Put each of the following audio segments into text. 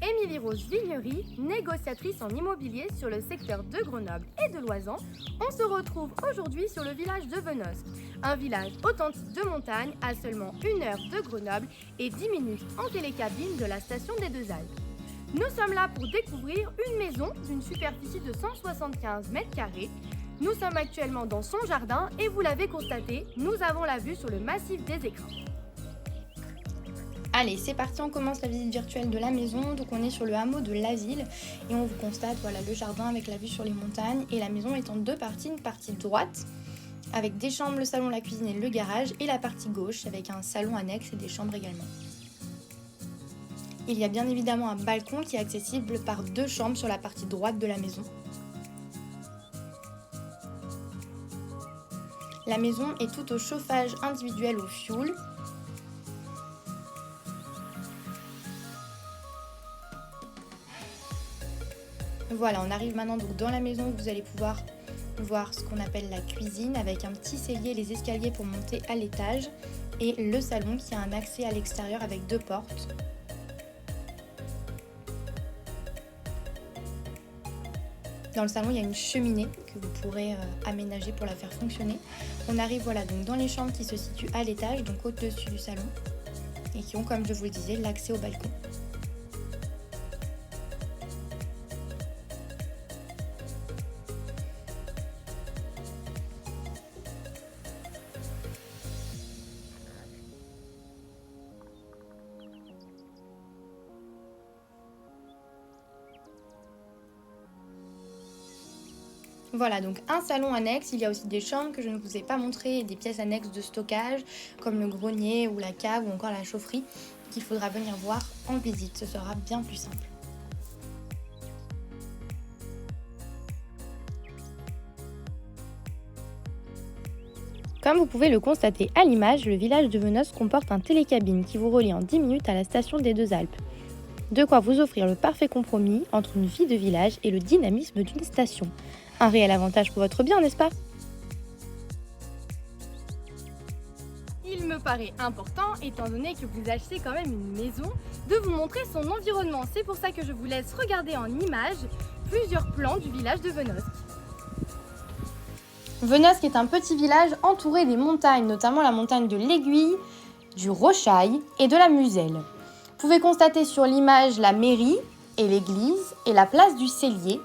Émilie Rose Vignery, négociatrice en immobilier sur le secteur de Grenoble et de Loisan. On se retrouve aujourd'hui sur le village de Venosque, un village authentique de montagne à seulement 1 heure de Grenoble et 10 minutes en télécabine de la station des Deux Alpes. Nous sommes là pour découvrir une maison d'une superficie de 175 mètres carrés. Nous sommes actuellement dans son jardin et vous l'avez constaté, nous avons la vue sur le massif des écrins. Allez, c'est parti, on commence la visite virtuelle de la maison. Donc on est sur le hameau de La Ville et on vous constate le jardin avec la vue sur les montagnes et la maison est en 2 parties, une partie droite avec des chambres, le salon, la cuisine et le garage et la partie gauche avec un salon annexe et des chambres également. Il y a bien évidemment un balcon qui est accessible par 2 chambres sur la partie droite de la maison. La maison est toute au chauffage individuel au fioul. Voilà, on arrive maintenant donc dans la maison, vous allez pouvoir voir ce qu'on appelle la cuisine avec un petit cellier, les escaliers pour monter à l'étage et le salon qui a un accès à l'extérieur avec 2 portes. Dans le salon, il y a une cheminée que vous pourrez aménager pour la faire fonctionner. On arrive donc dans les chambres qui se situent à l'étage, donc au-dessus du salon et qui ont, comme je vous le disais, l'accès au balcon. Voilà, donc un salon annexe, il y a aussi des chambres que je ne vous ai pas montrées et des pièces annexes de stockage comme le grenier ou la cave ou encore la chaufferie qu'il faudra venir voir en visite, ce sera bien plus simple. Comme vous pouvez le constater à l'image, le village de Venosque comporte un télécabine qui vous relie en 10 minutes à la station des Deux Alpes. De quoi vous offrir le parfait compromis entre une vie de village et le dynamisme d'une station. Un réel avantage pour votre bien, n'est-ce pas? Il me paraît important, étant donné que vous achetez quand même une maison, de vous montrer son environnement. C'est pour ça que je vous laisse regarder en images plusieurs plans du village de Venosque. Venosque est un petit village entouré des montagnes, notamment la montagne de l'Aiguille, du Rochaille et de la Muselle. Vous pouvez constater sur l'image la mairie et l'église et la place du Cellier.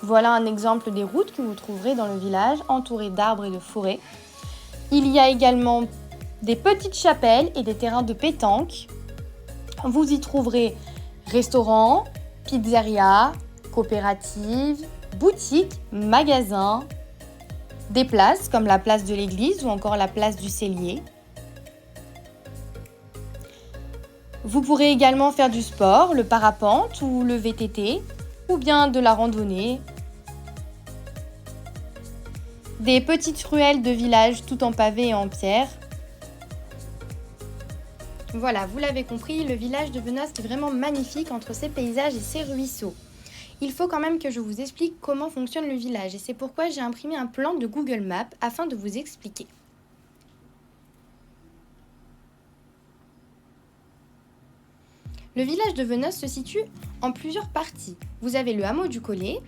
Voilà un exemple des routes que vous trouverez dans le village, entourées d'arbres et de forêts. Il y a également des petites chapelles et des terrains de pétanque. Vous y trouverez restaurants, pizzerias, coopératives, boutiques, magasins, des places comme la place de l'église ou encore la place du Cellier. Vous pourrez également faire du sport, le parapente ou le VTT, ou bien de la randonnée. Des petites ruelles de village tout en pavé et en pierre. Voilà, vous l'avez compris, le village de Venosque est vraiment magnifique entre ses paysages et ses ruisseaux. Il faut quand même que je vous explique comment fonctionne le village et c'est pourquoi j'ai imprimé un plan de Google Maps afin de vous expliquer. Le village de Venosque se situe en plusieurs parties. Vous avez le hameau du Collet,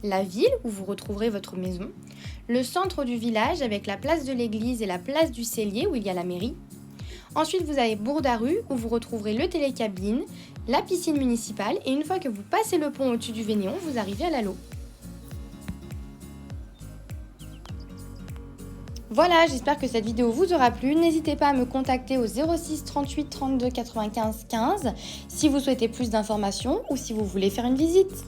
la ville où vous retrouverez votre maison, le centre du village avec la place de l'église et la place du Cellier où il y a la mairie. Ensuite, vous avez Bourdaru où vous retrouverez le télécabine, la piscine municipale et une fois que vous passez le pont au-dessus du Vénéon, vous arrivez à l'Allo. Voilà, j'espère que cette vidéo vous aura plu. N'hésitez pas à me contacter au 06 38 32 95 15 si vous souhaitez plus d'informations ou si vous voulez faire une visite.